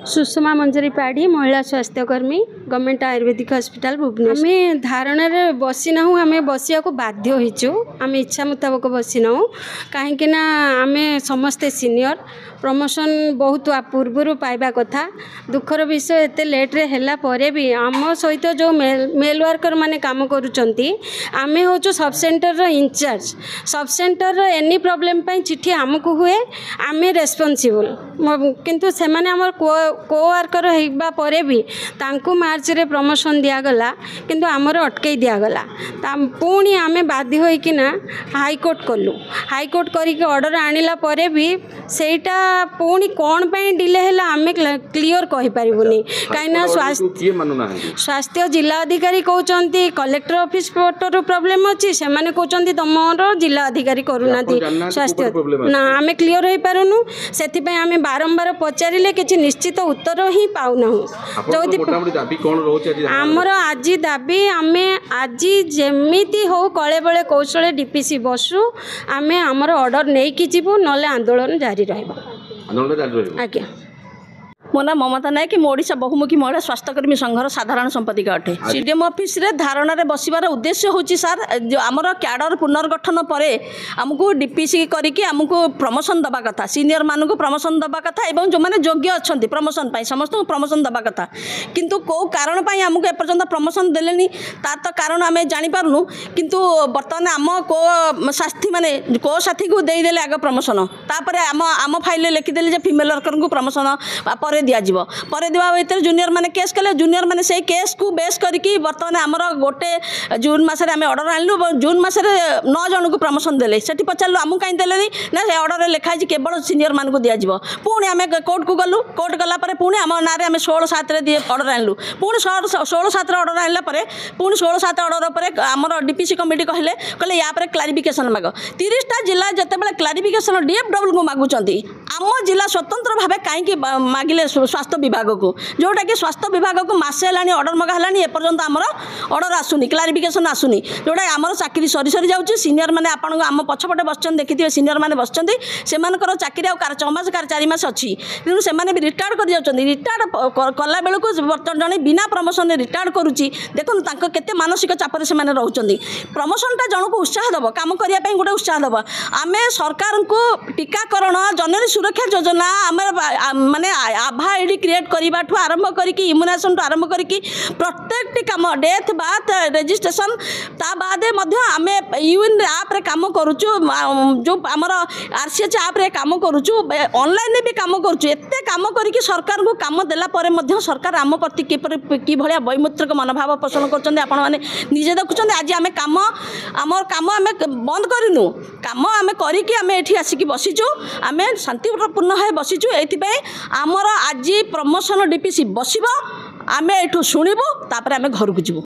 सुषमा मंजरी पाड़ी महिला स्वास्थ्यकर्मी गवर्नमेंट आयुर्वेदिक हॉस्पिटल भुवनेश्वर आम धारणा बसी ना आम बसिया को बाध्य होइचु आम इच्छा मुताबक बसी ना कहीं आम समस्ते सीनियर प्रमोशन बहुत पूर्वर पाइबा कथा दुखर विषय एत लेट्रे है भी आम सहित जो मेल वर्कर माने काम करुँच आम हूँ sub centre in charge sub centre any problem चिट्ठी आमको हुए आम रेस्पॉन्सिबल किंतु से माने को वर्कर होगा पर भी तांको मार्च रे प्रमोशन दिगला किंतु आमर अटकई दिगला पुणी आम बाध्य होइकिना हाईकोर्ट कलु हाईकोर्ट करके ऑर्डर आनिला परे भी सेटा पुणी कौन पे डिले है आम क्लीयर कहि परिबुनी काइना स्वास्थ्य जिला अधिकारी कहते कलेक्टर ऑफिस पटर प्रॉब्लम अच्छी से माने कहते तुमर जिला अधिकारी करूना स्वास्थ्य ना आम क्लीयर हो पारुनु से आम बारंबार पचारे किसी निश्चित उत्तर ही पाऊना आमर आज दाबी आम आज जमीती हो कले बड़े कौशल डीपीसी बसु आम आमर ऑर्डर नहीं कि जीवु ना आंदोलन जारी रहा आज्ञा मो ना ममता नायक ओडिशा बहुमुखी महिला स्वास्थ्यकर्मी संघर साधारण संपादिका अटे सीडीएम ऑफिस रे धारणा रे बसिबार उद्देश्य होची सर जो आमर कैडर पुनर्गठन परे आमको डीपीसी करिकि आमको प्रमोशन दबा कथा सीनियर मानक प्रमोशन दबा कथा एवं जो माने योग्य अछंती प्रमोशन पाई समस्त प्रमोशन दबा कथा किंतु को कारण पाई आमको एपर्यंत प्रमोशन देलेनी तार तो कारण आम जानि पारुनु किंतु वर्तमान आम को साथी माने को साथी को दे देले आग प्रमोशन तापर आम फाइल लिखिदेले जे फीमेल वर्कर को प्रमोशन पर दिज्व पर देवा भर जूनियर मैंने केस कले जूनियर मैंने से केस को बेस करके बर्तमान आमर गोटे जून मसरे आम ऑर्डर आनलु जून मसरे 9 जन को प्रमोशन देले से पचारू आमको कहीं देले ना से ऑर्डर लिखाई केवल सीनियर मान को दिज्व पुणी आम कोर्ट को गलु कोर्ट गलापर पुणी आम ना आम 16/7 ऑर्डर आनलु पुणी 16/7 ऑर्डर आनला पुणी 16/7 ऑर्डर पर आमर डीपीसी कमिटी कहले कहले या क्लारिफिकेशन माग 30टा जिला जिते क्लारिफिकेशन डीएफडब्ल्यू को मागुंट आम जिला स्वतंत्र भाव कहीं मागिले स्वास्थ्य विभाग को जोटा कि स्वास्थ्य विभाग को मासे है ऑर्डर मगा है एपर्यंत आमर ऑर्डर आसुनी क्लारिफिकेशन आसुनी जोटा आमर चाकरी सरी सरी जाऊँगी सीनियर मैंने आपन आम पछपटे बसचन देखिए सीनियर मैंने बसचन से चाकरी आ 6 मास 4 मास अच्छी तेणु से रिटायर्ड कर जाऊँगी रिटायर्ड कला बेलू बर्तमान जड़े बिना प्रमोशन रिटायर्ड करुच्ची देखो केते मानसिक चापर से रोचे प्रमोशनटा जन को उत्साह दब कम करने गोटे उत्साह दब आम सरकार को टीकाकरण जननी सुरक्षा योजना आम माने आभा आईडी क्रिएट करने आरंभ करके इम्यूनाइजेशन आरंभ करके प्रत्येक कम डेथ बाथ रजिस्ट्रेशन ता बादे आम यूएन आप रे काम करुचु जो आमर आरसीएच आप रे काम करुचु ऑनलाइन भी काम करुचु एते काम करके सरकार को काम देला परे मध्य सरकार आम प्रति कि भाया वैमुत्रिक मनोभाव पोषण कर आपण मैंने निजे देखुं आज आम काम आमर काम आम बंद करूँ काम आम करके आम ये आसिक बसीचु आम शांतिपूर्ण भाव बसीचु ये आमर आज प्रमोशन डीपीसी बसब आम एठू शुणबू तापर आम घर को जीवु।